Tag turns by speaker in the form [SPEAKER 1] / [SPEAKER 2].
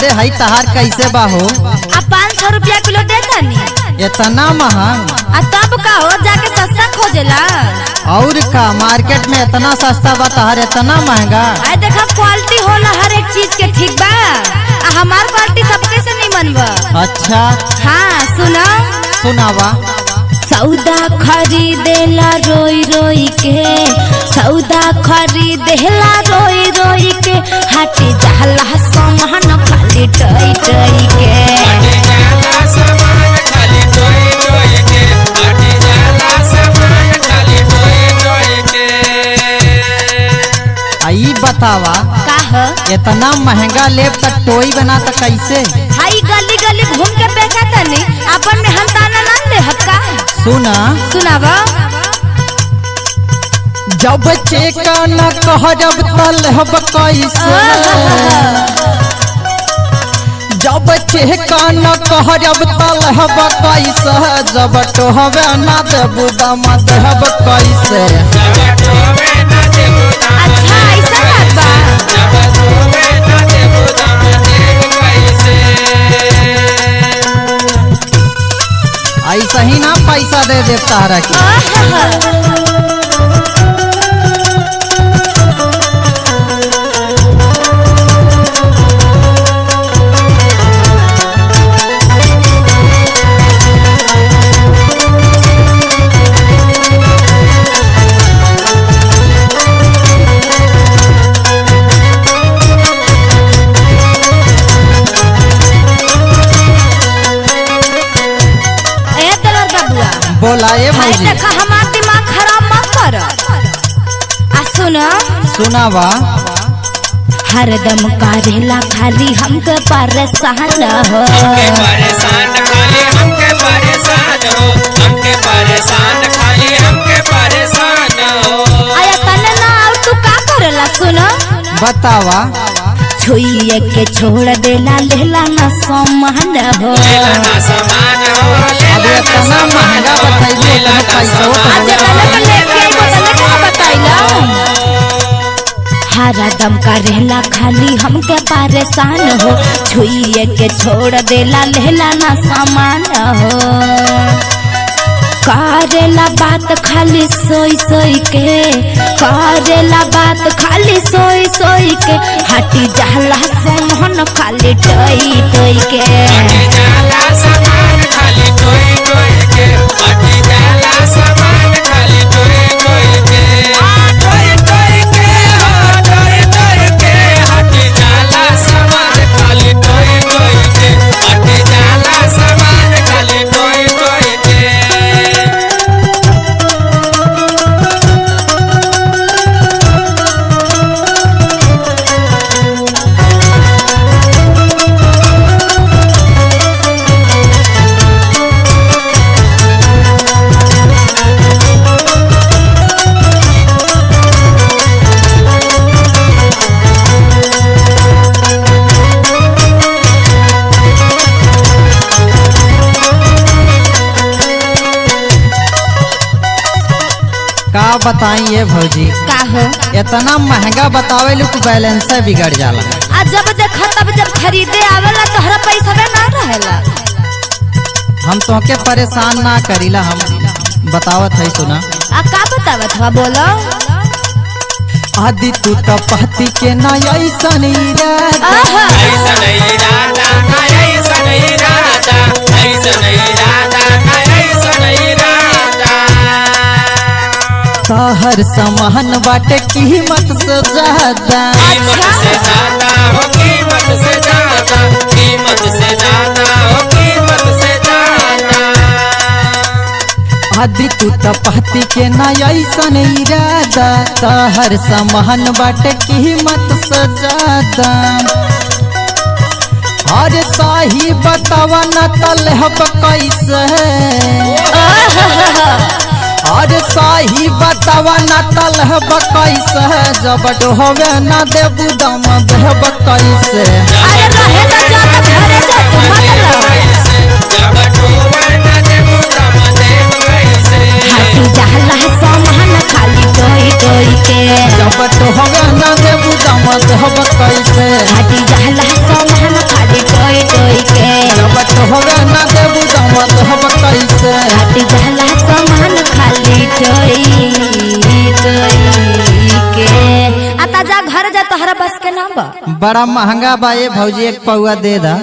[SPEAKER 1] अरे हाई तहार कैसे बाहो?
[SPEAKER 2] अब 500 रुपया किलो देता नी।
[SPEAKER 1] इतना महंग?
[SPEAKER 2] तब का हो जाके सस्ता खोजेला।
[SPEAKER 1] और का मार्केट में इतना सस्ता बा तहार इतना महंगा?
[SPEAKER 2] अरे देखा क्वालिटी होला हर एक चीज के, ठीक बा। हमार क्वालिटी सबके से नहीं मनवा।
[SPEAKER 1] अच्छा
[SPEAKER 2] हाँ सुना,
[SPEAKER 1] सुनावा।
[SPEAKER 2] सौदा खरीदेला रोई रोई के, सौदा खरीदेला रोई रोई के, हाटी जाला सामान खाली टई टई के।
[SPEAKER 1] आई बतावा
[SPEAKER 2] का है?
[SPEAKER 1] इतना महंगा लेब त टोई बना त कैसे?
[SPEAKER 2] हाई गली गली घूम के बेचा तनी, अपन में हम ताना ना दे हक्का।
[SPEAKER 1] सुना
[SPEAKER 2] सुनावा।
[SPEAKER 1] जब चेका न कहब तलहब कैसे, जब चेका न कहब तलहब कैसे, जब टोहबे न देबू दम देहब कैसे।
[SPEAKER 2] अच्छा ऐसा बात बा।
[SPEAKER 1] ऐसा ही ना पैसा दे दे तारा की। बोलाए भौजी।
[SPEAKER 2] देखा हमार दिमाग खराब मत कर। सुना
[SPEAKER 1] सुनावा।
[SPEAKER 2] हरदम करेला खाली हमके परेशान हो,
[SPEAKER 3] हमके परेशान खाली हमके परेशान हो, हमके परेशान खाली हमके परेशान हो।
[SPEAKER 2] आया तने ना और तू का करेला? सुना
[SPEAKER 1] बतावा।
[SPEAKER 2] छुइए के छोड़ देला लेला ना सामान हो,
[SPEAKER 3] लेला ना सामान हो,
[SPEAKER 1] अब इतना महंगा बताइए इतना पैसा
[SPEAKER 2] आज तने के लेके आई बोतल का बताइला। हरदम करेला खाली हमके परेशान हो, छुइए के छोड़ देला लेला ना सामान हो। करेला बात खाली सोई सोई के, करेला बात खाली सोई सोई के, हटी जाला सामान खाली टई टई के।
[SPEAKER 3] हटी जाला सामान खाली टोई टोई के, हटी जाला सामान खाली टोई टोई के। टोई टोई के हो, टोई टोई के, हटी जाला सामान खाली टोई टोई के, हटी जाला सामान खाली टोई टोई के।
[SPEAKER 1] का बताई ये भौजी?
[SPEAKER 2] का हो?
[SPEAKER 1] इतना महंगा बतावे लोग बैलेंस बिगड़ जाला।
[SPEAKER 2] आज जब देखा तब जब खरीदे आवेला तोहरा पैसा बे ना रहेला।
[SPEAKER 1] हम तोहके परेशान ना करीला, हम बतावत है सुना।
[SPEAKER 2] का बतावत हुआ बोलो।
[SPEAKER 1] आदि तू तो पहती के ना ऐसा नहीं रहता,
[SPEAKER 3] ऐसा नहीं राधा ना, ऐसा नहीं राधा, ऐसा नहीं राधा ना, ऐसा नहीं राधा।
[SPEAKER 1] हर सामान बाटे कीमत से ज्यादा,
[SPEAKER 3] कीमत से ज्यादा हो, कीमत से ज्यादा, कीमत से ज्यादा हो, कीमत से ज्यादा।
[SPEAKER 1] आदि तू तो पहती के ना ऐसा नहीं रहता, हर सामान बाटे कीमत से ज्यादा। अरे साही बतावा न तलहब कैसे, अरे साही बतावा न तलहब कैसे, जब डोहबे न देबू दम देहब कैसे।
[SPEAKER 2] अरे रहे तो जाता घरे जा तू मतलब।
[SPEAKER 3] जब डोबे न देबू दम देब कैसे।
[SPEAKER 2] हाथी जहला सामान खाली टोई टोई के,
[SPEAKER 1] जब डोहबे न देबू दम देहब कैसे।
[SPEAKER 2] हाथी जहला सामान खाली
[SPEAKER 1] बड़ा महंगा बा ये भौजी, एक पौआ दे दा।